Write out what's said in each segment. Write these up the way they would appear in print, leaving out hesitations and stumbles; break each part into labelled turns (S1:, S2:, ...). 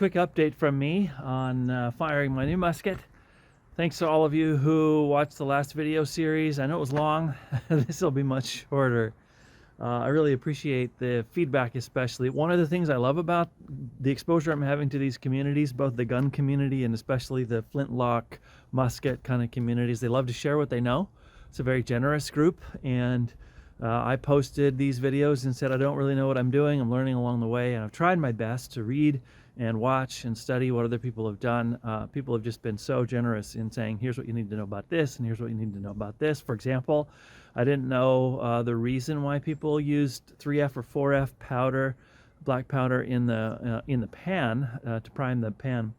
S1: quick update from me on firing my new musket. Thanks to all of you who watched the last video series. I know it was long. This will be much shorter. I really appreciate the feedback, especially. One of the things I love about the exposure I'm having to these communities, both the gun community and especially the flintlock musket kind of communities, they love to share what they know. It's a very generous group, and I posted these videos and said I don't really know what I'm doing. I'm learning along the way, and I've tried my best to read and watch and study what other people have done. People have just been so generous in saying, here's what you need to know about this, and here's what you need to know about this. For example, I didn't know the reason why people used 3F or 4F powder, black powder in the pan to prime the pan.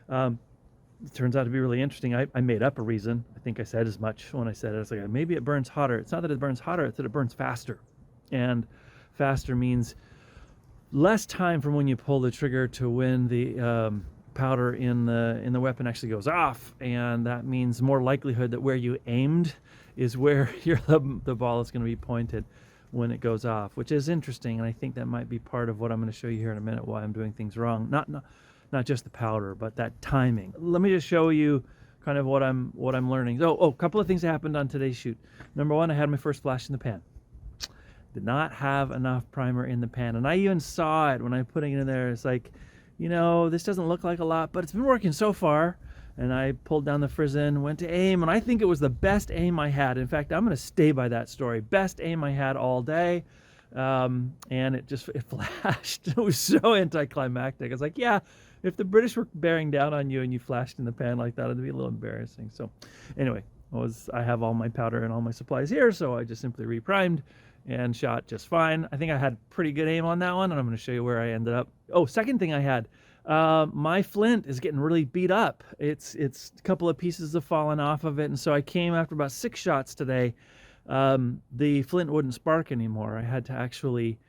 S1: It turns out to be really interesting. I made up a reason. I think I said as much when I said it. It's like, maybe it burns hotter. It's not that it burns hotter, it's that it burns faster. And faster means less time from when you pull the trigger to when the powder in the weapon actually goes off, and that means more likelihood that where you aimed is where the ball is going to be pointed when it goes off, which is interesting, and I think that might be part of what I'm going to show you here in a minute, why I'm doing things wrong. Not just the powder, but that timing. Let me just show you kind of what I'm learning. A couple of things happened on today's shoot. Number one, I had my first flash in the pan. Did not have enough primer in the pan, and I even saw it when I'm putting it in there. It's like, you know, this doesn't look like a lot, but it's been working so far. And I pulled down the frizzen, went to aim, and I think it was the best aim I had. In fact, I'm going to stay by that story. Best aim I had all day, and it flashed. It was so anticlimactic. I was like, yeah, if the British were bearing down on you and you flashed in the pan like that, it'd be a little embarrassing. So anyway, I have all my powder and all my supplies here, so I just simply reprimed and shot just fine. I think I had pretty good aim on that one, and I'm going to show you where I ended up. Second thing I had, my flint is getting really beat up. It's a couple of pieces have fallen off of it, and so I came after about 6 shots today. The flint wouldn't spark anymore. I had to actually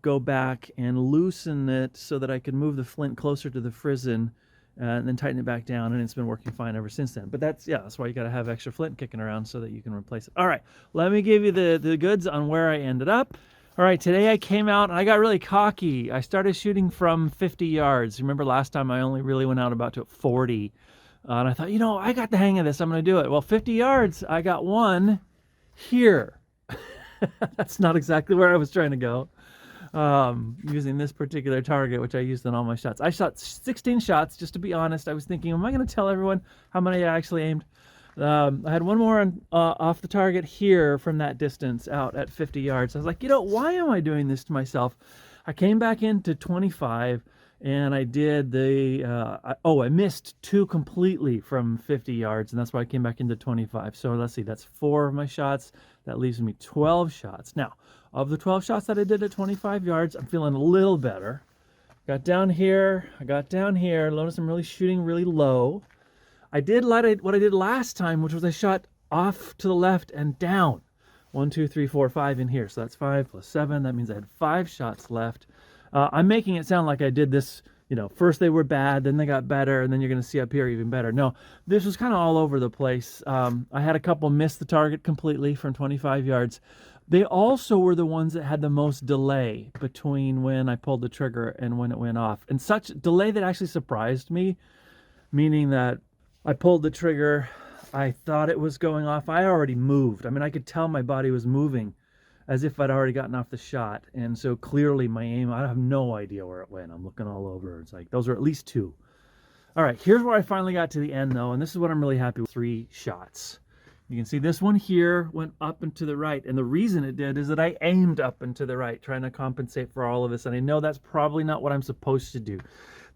S1: go back and loosen it so that I could move the flint closer to the frizzen and then tighten it back down, and it's been working fine ever since then. But that's why you got to have extra flint kicking around so that you can replace it. All right, let me give you the goods on where I ended up. All right, today I came out and I got really cocky. I started shooting from 50 yards. Remember last time I only really went out about to 40. And I thought, you know, I got the hang of this. I'm going to do it. Well, 50 yards, I got one here. That's not exactly where I was trying to go. Using this particular target, which I used in all my shots. I shot 16 shots, just to be honest. I was thinking, am I going to tell everyone how many I actually aimed? I had one more off the target here from that distance out at 50 yards. I was like, you know, why am I doing this to myself? I came back into 25 and I did I missed 2 completely from 50 yards, and that's why I came back into 25. So let's see, that's 4 of my shots. That leaves me 12 shots. Now, of the 12 shots that I did at 25 yards, I'm feeling a little better. Got down here, notice I'm really shooting really low. I did what I did last time, which was I shot off to the left and down. 1, 2, 3, 4, 5 in here. So that's 5 plus 7. That means I had 5 shots left. I'm making it sound like I did this, you know, first they were bad, then they got better, and then you're going to see up here even better. No, this was kind of all over the place. I had a couple miss the target completely from 25 yards. They also were the ones that had the most delay between when I pulled the trigger and when it went off. And such delay that actually surprised me, meaning that I pulled the trigger, I thought it was going off. I already moved. I mean, I could tell my body was moving as if I'd already gotten off the shot. And so clearly my aim, I have no idea where it went. I'm looking all over. It's like, those are at least 2. All right, here's where I finally got to the end though. And this is what I'm really happy with. 3 shots. You can see this one here went up and to the right. And the reason it did is that I aimed up and to the right, trying to compensate for all of this. And I know that's probably not what I'm supposed to do.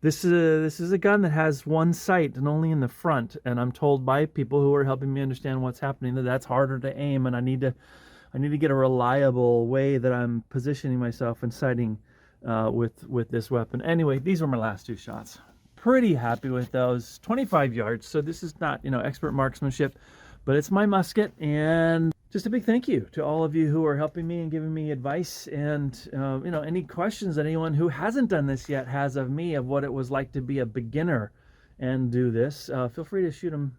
S1: This is a gun that has one sight and only in the front. And I'm told by people who are helping me understand what's happening that that's harder to aim, and I need to get a reliable way that I'm positioning myself and sighting with this weapon. Anyway, these were my last 2 shots. Pretty happy with those. 25 yards. So this is not, you know, expert marksmanship, but it's my musket. And just a big thank you to all of you who are helping me and giving me advice, and you know, any questions that anyone who hasn't done this yet has of me, of what it was like to be a beginner and do this. Feel free to shoot them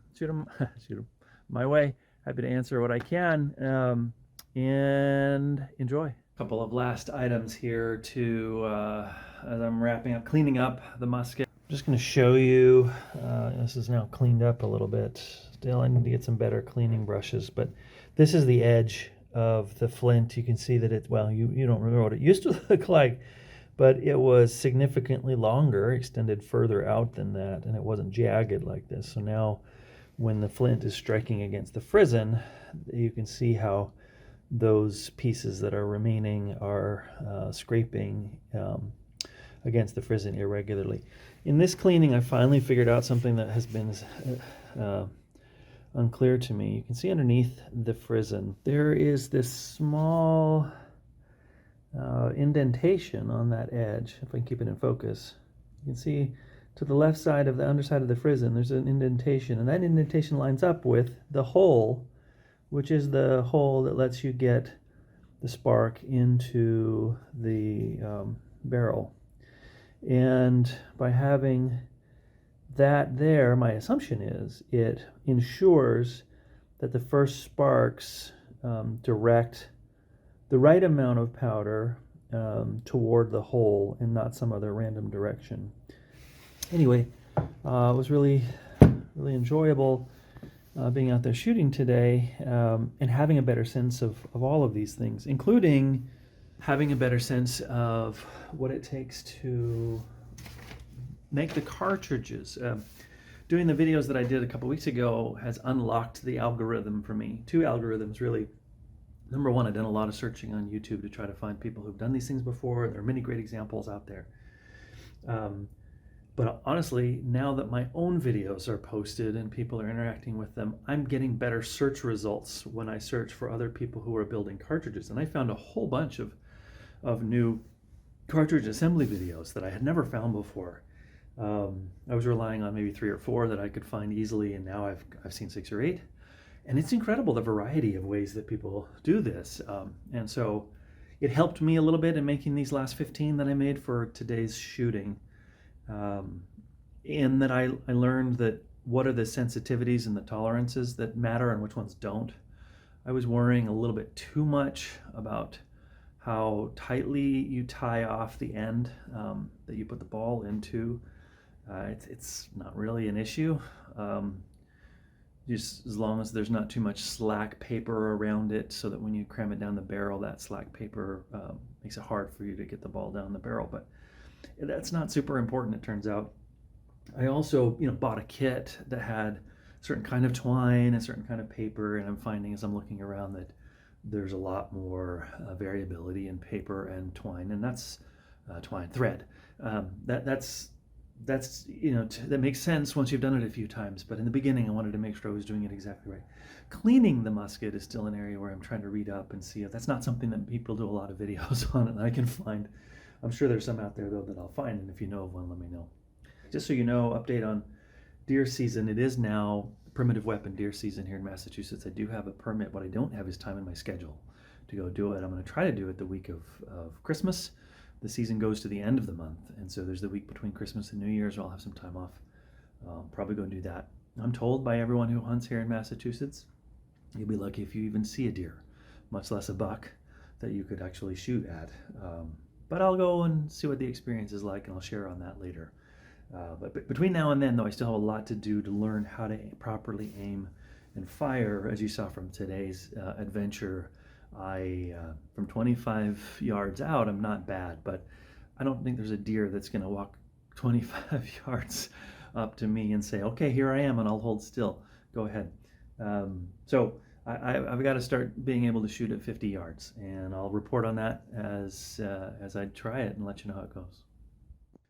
S1: my way. Happy to answer what I can, and enjoy. A couple of last items here to as I'm wrapping up, cleaning up the musket. just going to show you, this is now cleaned up a little bit. Still, I need to get some better cleaning brushes, but this is the edge of the flint. You can see that it, well, you don't remember what it used to look like, but it was significantly longer, extended further out than that, and it wasn't jagged like this. So now when the flint is striking against the frizzen, you can see how those pieces that are remaining are scraping against the frizzen irregularly. In this cleaning, I finally figured out something that has been unclear to me. You can see underneath the frizzen, there is this small indentation on that edge. If I can keep it in focus, you can see to the left side of the underside of the frizzen, there's an indentation, and that indentation lines up with the hole, which is the hole that lets you get the spark into the barrel. And by having that there, my assumption is it ensures that the first sparks direct the right amount of powder toward the hole and not some other random direction. Anyway, it was really enjoyable being out there shooting today and having a better sense of all of these things, including having a better sense of what it takes to make the cartridges. Doing the videos that I did a couple weeks ago has unlocked the algorithm for me. Two algorithms, really. Number one, I've done a lot of searching on YouTube to try to find people who've done these things before. There are many great examples out there. But honestly, now that my own videos are posted and people are interacting with them, I'm getting better search results when I search for other people who are building cartridges. And I found a whole bunch of new cartridge assembly videos that I had never found before. I was relying on maybe 3 or 4 that I could find easily, and now I've seen 6 or 8. And it's incredible the variety of ways that people do this. And so it helped me a little bit in making these last 15 that I made for today's shooting. In that I learned that what are the sensitivities and the tolerances that matter and which ones don't. I was worrying a little bit too much about how tightly you tie off the end that you put the ball into. It's not really an issue. Just as long as there's not too much slack paper around it, so that when you cram it down the barrel, that slack paper makes it hard for you to get the ball down the barrel. But that's not super important, it turns out. I also, bought a kit that had a certain kind of twine, a certain kind of paper, and I'm finding as I'm looking around that there's a lot more variability in paper and twine, and that's thread. That makes sense once you've done it a few times, but in the beginning I wanted to make sure I was doing it exactly right. Cleaning the musket is still an area where I'm trying to read up and see if that's not something that people do a lot of videos on and I can find. I'm sure there's some out there though that I'll find, and if you know of one, let me know. Just so you know, update on deer season. It is now primitive weapon deer season here in Massachusetts. I do have a permit. What I don't have is time in my schedule to go do it. I'm going to try to do it the week of Christmas. The season goes to the end of the month, and so there's the week between Christmas and New Year's where I'll have some time off. Probably go and do that. I'm told by everyone who hunts here in Massachusetts, you'll be lucky if you even see a deer, much less a buck, that you could actually shoot at. But I'll go and see what the experience is like, and I'll share on that later. But between now and then, though, I still have a lot to do to learn how to properly aim and fire. As you saw from today's adventure, from 25 yards out, I'm not bad, but I don't think there's a deer that's going to walk 25 yards up to me and say, okay, here I am, and I'll hold still. Go ahead. So I've got to start being able to shoot at 50 yards, and I'll report on that as I try it and let you know how it goes.